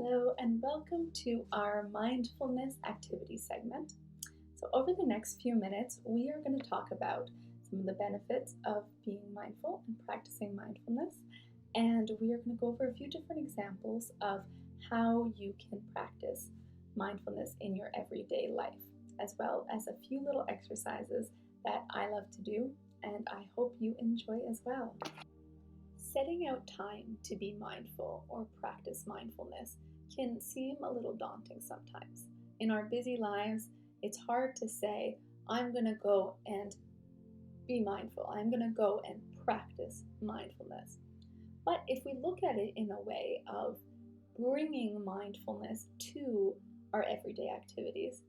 Hello, and welcome to our mindfulness activity segment. So, over the next few minutes, we are going to talk about some of the benefits of being mindful and practicing mindfulness. And we are going to go over a few different examples of how you can practice mindfulness in your everyday life, as well as a few little exercises that I love to do and I hope you enjoy as well. Setting out time to be mindful or practice mindfulness can seem a little daunting sometimes. In our busy lives, it's hard to say, I'm going to go and be mindful. I'm going to go and practice mindfulness. But if we look at it in a way of bringing mindfulness to our everyday activities,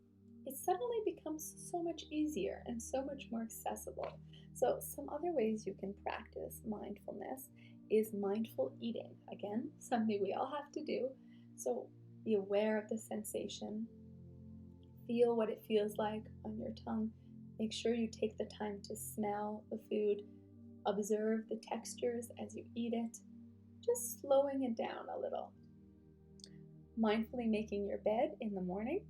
it suddenly becomes so much easier and so much more accessible. So some other ways you can practice mindfulness is mindful eating. Again, something we all have to do. So be aware of the sensation. Feel what it feels like on your tongue. Make sure you take the time to smell the food. Observe the textures as you eat it. Just slowing it down a little. Mindfully making your bed in the morning.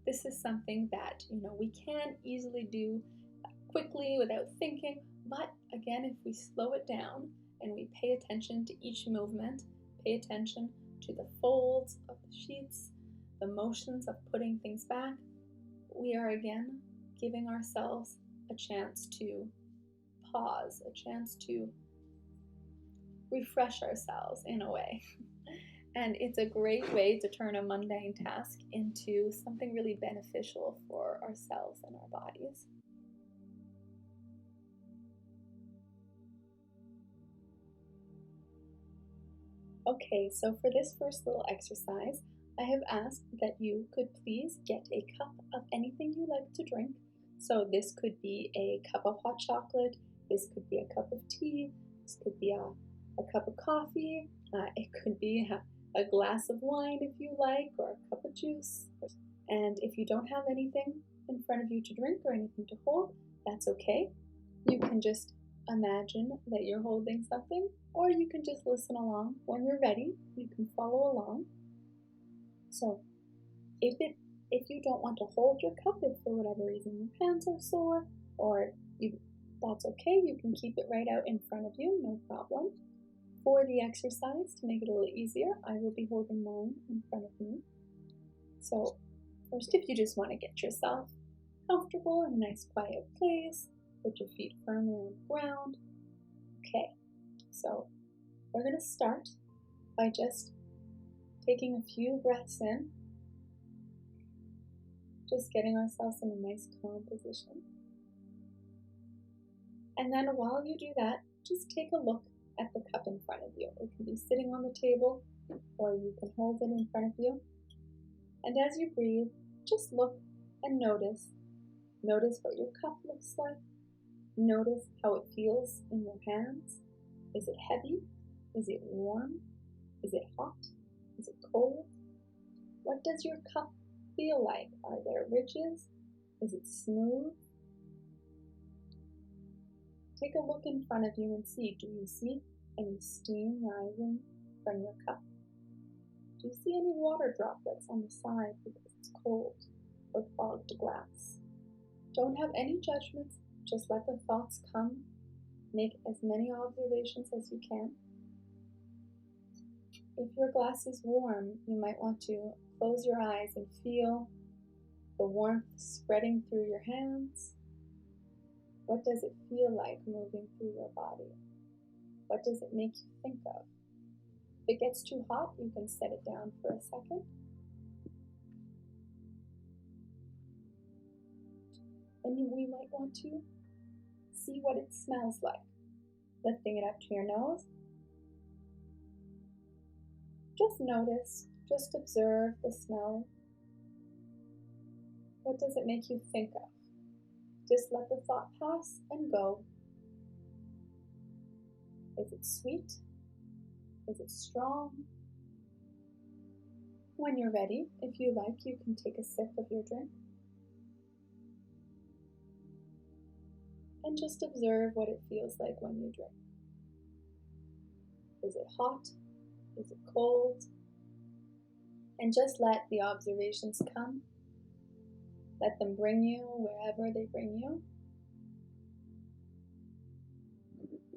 This is something that we can easily do quickly without thinking, but again, if we slow it down and we pay attention to each movement, pay attention to the folds of the sheets, the motions of putting things back, we are again giving ourselves a chance to pause, a chance to refresh ourselves in a way. And it's a great way to turn a mundane task into something really beneficial for ourselves and our bodies. Okay, so for this first little exercise, I have asked that you could please get a cup of anything you like to drink. So this could be a cup of hot chocolate, this could be a cup of tea, this could be a cup of coffee, it could be a glass of wine if you like, or a cup of juice. And if you don't have anything in front of you to drink or anything to hold, that's okay. You can just imagine that you're holding something, or you can just listen along. When you're ready, you can follow along. So if you don't want to hold your cup, if for whatever reason your hands are sore, that's okay. You can keep it right out in front of you, no problem. For the exercise, to make it a little easier, I will be holding mine in front of me. So first, if you just want to get yourself comfortable in a nice quiet place, put your feet firmly on the ground. Okay, so we're going to start by just taking a few breaths in, just getting ourselves in a nice calm position. And then while you do that, just take a look at the cup in front of you. It can be sitting on the table, or you can hold it in front of you. And as you breathe, just look and notice. Notice what your cup looks like. Notice how it feels in your hands. Is it heavy? Is it warm? Is it hot? Is it cold? What does your cup feel like? Are there ridges? Is it smooth? Take a look in front of you and see, do you see any steam rising from your cup? Do you see any water droplets on the side because it's cold or fogged glass? Don't have any judgments, just let the thoughts come. Make as many observations as you can. If your glass is warm, you might want to close your eyes and feel the warmth spreading through your hands. What does it feel like moving through your body? What does it make you think of? If it gets too hot, you can set it down for a second. And we might want to see what it smells like. Lifting it up to your nose. Just notice, just observe the smell. What does it make you think of? Just let the thought pass and go. Is it sweet? Is it strong? When you're ready, if you like, you can take a sip of your drink. And just observe what it feels like when you drink. Is it hot? Is it cold? And just let the observations come. Let them bring you wherever they bring you.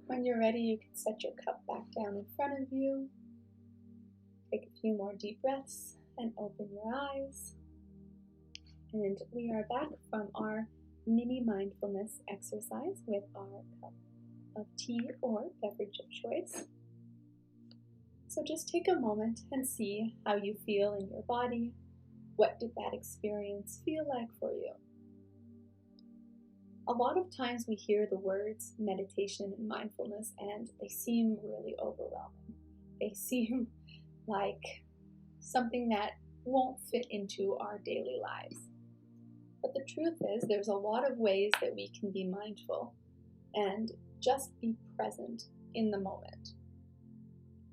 When you're ready, you can set your cup back down in front of you. Take a few more deep breaths and open your eyes. And we are back from our mini mindfulness exercise with our cup of tea or beverage of choice. So just take a moment and see how you feel in your body. What did that experience feel like for you? A lot of times we hear the words meditation and mindfulness and they seem really overwhelming. They seem like something that won't fit into our daily lives. But the truth is, there's a lot of ways that we can be mindful and just be present in the moment.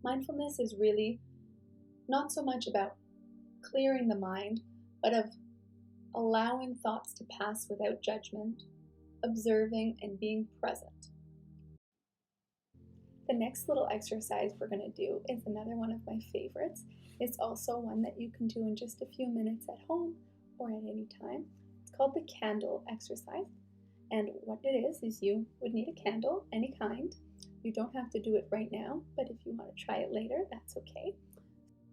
Mindfulness is really not so much about clearing the mind, but of allowing thoughts to pass without judgment, observing and being present. The next little exercise we're going to do is another one of my favorites. It's also one that you can do in just a few minutes at home or at any time. It's called the candle exercise. And what it is you would need a candle, any kind. You don't have to do it right now, but if you want to try it later, that's okay.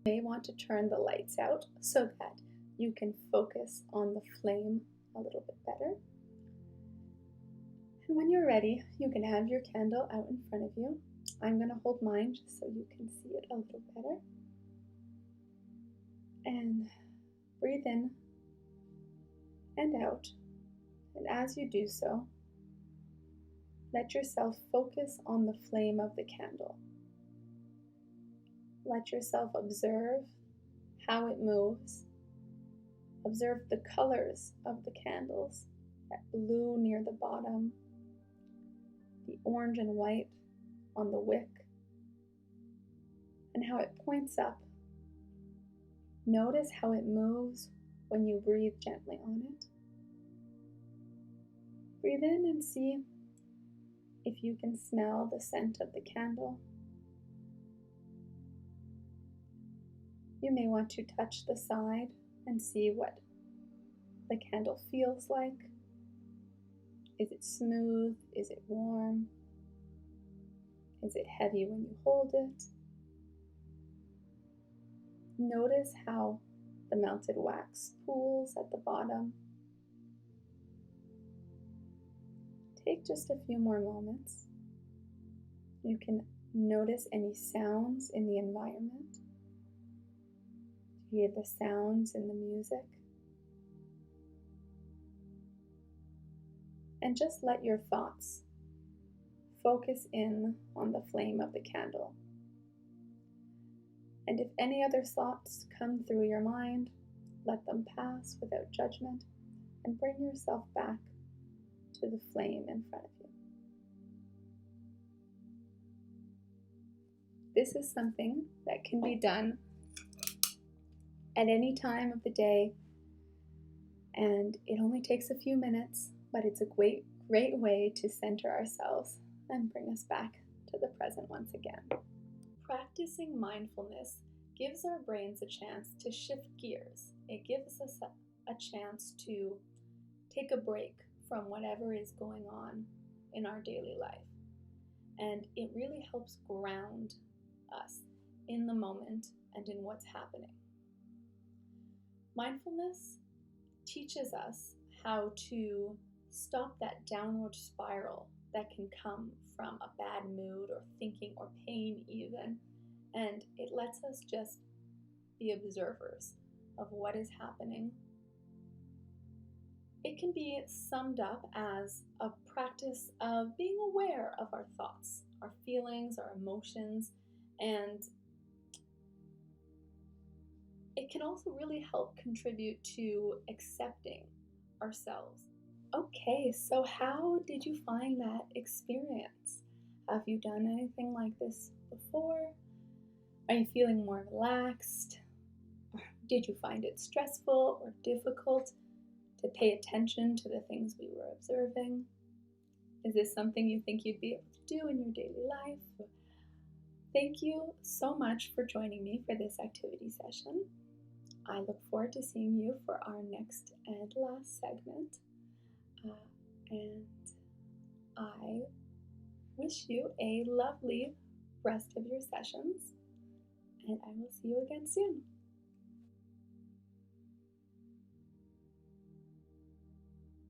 You may want to turn the lights out so that you can focus on the flame a little bit better. And when you're ready, you can have your candle out in front of you. I'm going to hold mine just so you can see it a little better. And breathe in and out. And as you do so, let yourself focus on the flame of the candle. Let yourself observe how it moves. Observe the colors of the candles, that blue near the bottom, the orange and white on the wick, and how it points up. Notice how it moves when you breathe gently on it. Breathe in and see if you can smell the scent of the candle. You may want to touch the side and see what the candle feels like. Is it smooth? Is it warm? Is it heavy when you hold it? Notice how the melted wax pools at the bottom. Take just a few more moments. You can notice any sounds in the environment. Hear the sounds in the music. And just let your thoughts focus in on the flame of the candle. And if any other thoughts come through your mind, let them pass without judgment and bring yourself back to the flame in front of you. This is something that can be done at any time of the day, and it only takes a few minutes, but it's a great way to center ourselves and bring us back to the present once again. Practicing mindfulness gives our brains a chance to shift gears. It gives us a chance to take a break from whatever is going on in our daily life. And it really helps ground us in the moment and in what's happening. Mindfulness teaches us how to stop that downward spiral that can come from a bad mood or thinking or pain even, and it lets us just be observers of what is happening. It can be summed up as a practice of being aware of our thoughts, our feelings, our emotions, and it can also really help contribute to accepting ourselves. Okay, so how did you find that experience? Have you done anything like this before? Are you feeling more relaxed? Did you find it stressful or difficult to pay attention to the things we were observing? Is this something you think you'd be able to do in your daily life? Thank you so much for joining me for this activity session. I look forward to seeing you for our next and last segment. And I wish you a lovely rest of your sessions, and I will see you again soon.